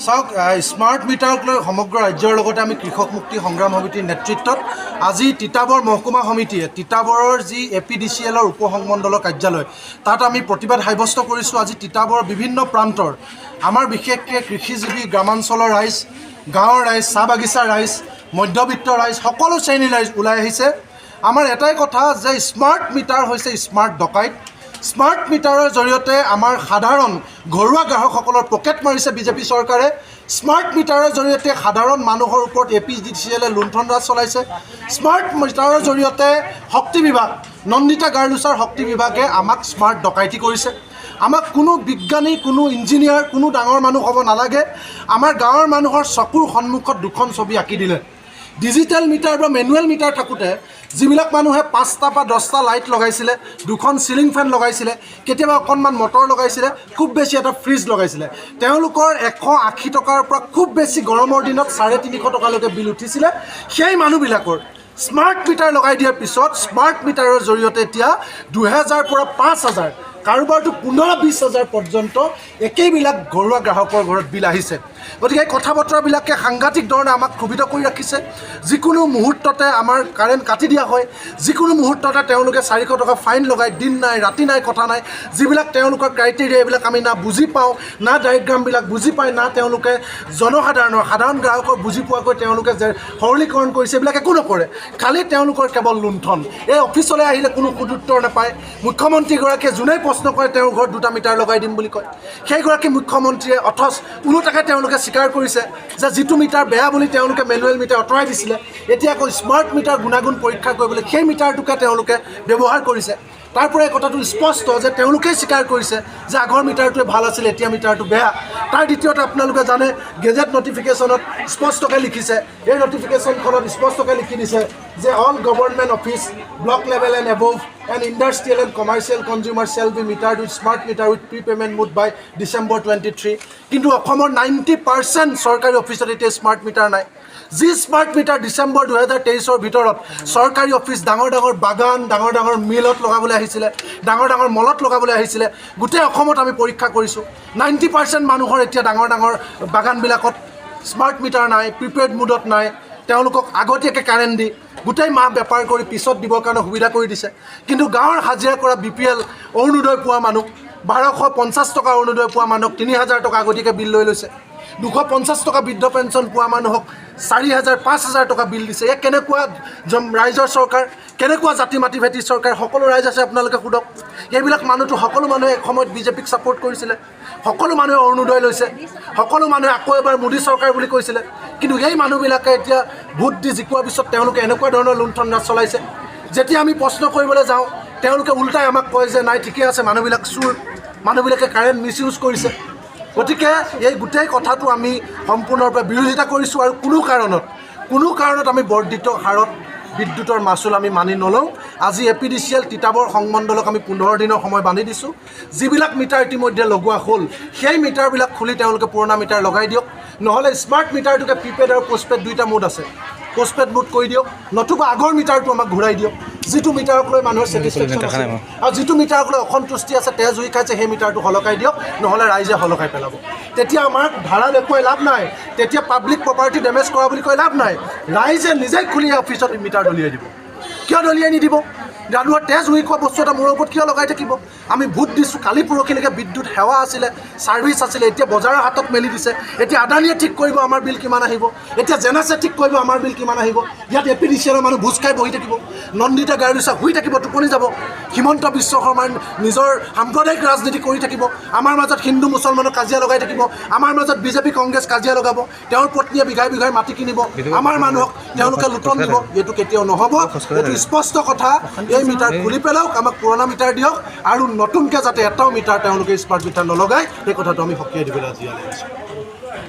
চাওক, স্মাৰ্ট মিটাৰক লৈ সমগ্ৰ ৰাজ্যৰ লগতে আমি কৃষক মুক্তি সংগ্ৰাম সমিতিৰ নেতৃত্বত আজি তিতাবৰ মহকুমা সমিতিয়ে তিতাবৰৰ যি APDCL উপসংমণ্ডলৰ কাৰ্যালয় তাত আমি প্ৰতিবাদ সাব্যস্ত কৰিছোঁ। আজি তিতাবৰৰ বিভিন্ন প্ৰান্তৰ আমাৰ বিশেষকৈ কৃষিজীৱী গ্ৰামাঞ্চলৰ ৰাইজ, গাঁৱৰ ৰাইজ, চাহ বাগিচাৰ ৰাইজ, মধ্যবিত্ত ৰাইজ, সকলো শ্ৰেণীৰ ৰাইজ ওলাই আহিছে। আমাৰ এটাই কথা যে স্মাৰ্ট মিটাৰ হৈছে স্মাৰ্ট ডকাইত। স্মাৰ্ট মিটাৰৰ জৰিয়তে আমাৰ সাধাৰণ ঘৰুৱা গ্ৰাহকসকলৰ পকেট মাৰিছে বিজেপি চৰকাৰে। স্মাৰ্ট মিটাৰৰ জৰিয়তে সাধাৰণ মানুহৰ ওপৰত APDCLে লুণ্ঠন ৰাজ চলাইছে। স্মাৰ্ট মিটাৰৰ জৰিয়তে শক্তি বিভাগ, নন্দিতা গাৰ্লুছাৰ শক্তি বিভাগে আমাক স্মাৰ্ট ডকাইতি কৰিছে। আমাক কোনো বিজ্ঞানী, কোনো ইঞ্জিনিয়াৰ, কোনো ডাঙৰ মানুহ হ'ব নালাগে। আমাৰ গাঁৱৰ মানুহৰ চকুৰ সন্মুখত দুখন ছবি আঁকি দিলে। ডিজিটেল মিটাৰ বা মেনুৱেল মিটাৰ থাকোঁতে যিবিলাক মানুহে 5টা বা 10টা লাইট লগাইছিলে, 2খন চিলিং ফেন লগাইছিলে, কেতিয়াবা অকণমান মটৰ লগাইছিলে, খুব বেছি এটা ফ্ৰিজ লগাইছিলে, তেওঁলোকৰ 180 টকাৰ পৰা খুব বেছি গৰমৰ দিনত 350 টকালৈকে বিল উঠিছিলে। সেই মানুহবিলাকৰ স্মাৰ্ট মিটাৰ লগাই দিয়াৰ পিছত স্মাৰ্ট মিটাৰৰ জৰিয়তে এতিয়া 2000 পৰা 5000, কাৰোবাৰটো 15-20 হাজাৰ পৰ্যন্ত একেইবিলাক ঘৰুৱা গ্ৰাহকৰ ঘৰত বিল আহিছে। গতিকে এই কথা বতৰাবিলাকে সাংঘাতিক ধৰণে আমাক ক্ষোভিত কৰি ৰাখিছে। যিকোনো মুহূৰ্ততে আমাৰ কাৰেণ্ট কাটি দিয়া হয়, যিকোনো মুহূৰ্ততে তেওঁলোকে 400 টকা ফাইন লগায়। দিন নাই, ৰাতি নাই, কথা নাই। যিবিলাক তেওঁলোকৰ ক্ৰাইটেৰিয়া, এইবিলাক আমি না বুজি পাওঁ, না ডায়েগ্ৰামবিলাক বুজি পায়, না তেওঁলোকে সাধাৰণ গ্ৰাহকক বুজি পোৱাকৈ তেওঁলোকে যে সৰলীকৰণ কৰিছে, এইবিলাক একো নকৰে। খালি তেওঁলোকৰ কেৱল লুণ্ঠন। এই অফিচলৈ আহিলে কোনো সুদুত্তৰ নাপায়। মুখ্যমন্ত্ৰীগৰাকীয়ে যোনেই প্ৰশ্ন কৰে তেওঁৰ ঘৰত 2টা মিটাৰ লগাই দিম বুলি কয়। সেইগৰাকী মুখ্যমন্ত্ৰীয়ে অথচ ওলোটাকে তেওঁলোকে স্বীকাৰ কৰিছে যে যিটো মিটাৰ বেয়া বুলি তেওঁলোকে মেনুৱেল মিটাৰ আঁতৰাই দিছিলে, এতিয়া আকৌ স্মাৰ্ট মিটাৰ গুণাগুণ পৰীক্ষা কৰিবলৈ সেই মিটাৰটোকে তেওঁলোকে ব্যৱহাৰ কৰিছে। তাৰ পৰা এই কথাটো স্পষ্ট যে তেওঁলোকেই স্বীকাৰ কৰিছে যে আগৰ মিটাৰটোৱে ভাল আছিল, এতিয়া মিটাৰটো বেয়া। তাৰ দ্বিতীয়তে আপোনালোকে জানে গেজেট নটিফিকেশ্যনত স্পষ্টকৈ লিখিছে, এই নটিফিকেশ্যনখনত স্পষ্টকৈ লিখি দিছে যে all government office block level and above and industrial and commercial consumers shall be metered with smart meter with prepayment mode by December 23. কিন্তু অসমৰ 90% চৰকাৰী অফিচত এতিয়া স্মাৰ্ট মিটাৰ নাই। যি স্মাৰ্ট মিটাৰ ডিচেম্বৰ 2023ৰ ভিতৰত চৰকাৰী অফিচ, ডাঙৰ ডাঙৰ বাগান, ডাঙৰ ডাঙৰ মিলত লগাবলৈ আহিছিলে, ডাঙৰ ডাঙৰ মলত লগাবলৈ আহিছিলে, গোটেই অসমত আমি পৰীক্ষা কৰিছোঁ। 90% মানুহৰ এতিয়া ডাঙৰ ডাঙৰ বাগানবিলাকত স্মাৰ্ট মিটাৰ নাই, প্ৰিপেইড মুডত নাই। তেওঁলোকক আগতীয়াকৈ কাৰেণ্ট দি গোটেই মাহ বেপাৰ কৰি পিছত দিবৰ কাৰণে সুবিধা কৰি দিছে। কিন্তু গাঁৱৰ হাজিৰা কৰা BPL অৰুণোদয় পোৱা মানুহ, 1250 টকা অৰুণোদয় পোৱা মানুহক 3000 টকা আগতীয়াকৈ বিল লৈ লৈছে। 250 টকা বৃদ্ধ পেঞ্চন পোৱা মানুহক 4000-5000 টকা বিল দিছে। এই কেনেকুৱা ৰাইজৰ চৰকাৰ, কেনেকুৱা জাতি মাটি ভেটি চৰকাৰ? সকলো ৰাইজ আছে, আপোনালোকে সোধক। এইবিলাক মানুহটো সকলো মানুহে এসময়ত বিজেপিক ছাপোৰ্ট কৰিছিলে, সকলো মানুহে অৰুণোদয় লৈছে, সকলো মানুহে আকৌ এবাৰ মোদী চৰকাৰ বুলি কৈছিলে। কিন্তু এই মানুহবিলাকে এতিয়া ভোট দি জিকোৱাৰ পিছত তেওঁলোকে এনেকুৱা ধৰণৰ লুণ্ঠন ৰাজ চলাইছে। যেতিয়া আমি প্ৰশ্ন কৰিবলৈ যাওঁ, তেওঁলোকে উল্টাই আমাক কয় যে নাই, ঠিকে আছে, মানুহবিলাক চোৰ, মানুহবিলাকে কাৰেণ্ট মিছ ইউজ কৰিছে। গতিকে এই গোটেই কথাটো আমি সম্পূৰ্ণৰূপে বিৰোধিতা কৰিছোঁ। আৰু কোনো কাৰণত আমি বৰ্ধিত হাৰত বিদ্যুতৰ মাচুল আমি মানি নলওঁ। আজি APDCL তিতাবৰ সংমণ্ডলক আমি 15 দিনৰ সময় বান্ধি দিছোঁ। যিবিলাক মিটাৰ ইতিমধ্যে লগোৱা হ'ল, সেই মিটাৰবিলাক খুলি তেওঁলোকে পুৰণা মিটাৰ লগাই দিয়ক। নহ'লে স্মাৰ্ট মিটাৰটোকে প্ৰিপেড আৰু পোষ্টপেড 2টা মুড আছে, পোষ্টপেড মুড কৰি দিয়ক, নতুবা আগৰ মিটাৰটো আমাক ঘূৰাই দিয়ক। যিটো মিটাৰক লৈ মানুহৰ ছেটিছফেকশ্যন আছে আৰু যিটো মিটাৰক লৈ অসন্তুষ্টি আছে, তেজ জুই খাইছে, সেই মিটাৰটো সলকাই দিয়ক, নহ'লে ৰাইজে সলকাই পেলাব। তেতিয়া আমাক ধাৰা দেখুৱাই লাভ নাই, তেতিয়া পাব্লিক প্ৰপাৰ্টি ডেমেজ কৰা বুলি কৈ লাভ নাই। ৰাইজে নিজেই খুলি অফিচত মিটাৰ দলিয়াই দিব। কিয় দলিয়াই নিদিব? গাঁৱৰ তেজ উৰি খোৱা বস্তু এটা মূৰৰ ওপৰত কিয় লগাই থাকিব? আমি ভোট দিছোঁ, কালি পৰহিলৈকে বিদ্যুৎ সেৱা আছিলে, ছাৰ্ভিচ আছিলে, এতিয়া বজাৰৰ হাতত মেলি দিছে। এতিয়া আদানীয়ে ঠিক কৰিব আমাৰ বিল কিমান আহিব, এতিয়া জেনাছে ঠিক কৰিব আমাৰ বিল কিমান আহিব। ইয়াত APDCLৰ মানুহ ভোজ খাই বহি থাকিব, নন্দিতা গাৰ্লুছা শুই থাকিব, টোপনি যাব, হিমন্ত বিশ্ব শৰ্মাৰ নিজৰ সাম্প্ৰদায়িক ৰাজনীতি কৰি থাকিব, আমাৰ মাজত হিন্দু মুছলমানৰ কাজিয়া লগাই থাকিব, আমাৰ মাজত BJP কংগ্ৰেছ কাজিয়া লগাব, তেওঁৰ পত্নীয়ে বিঘাই বিঘাই মাটি কিনিব, আমাৰ মানুহক তেওঁলোকে লুটন দিব। এইটো কেতিয়াও নহ'ব। এইটো স্পষ্ট কথা। এই মিটাৰ খুলি পেলাওক, আমাক পুৰণা মিটাৰ দিয়ক, আৰু নতুনকৈ যাতে এটাও মিটাৰ তেওঁলোকে স্মাৰ্ট মিটাৰ নলগায়, সেই কথাটো আমি সকীয়াই দিবলৈ আজি আনিছোঁ।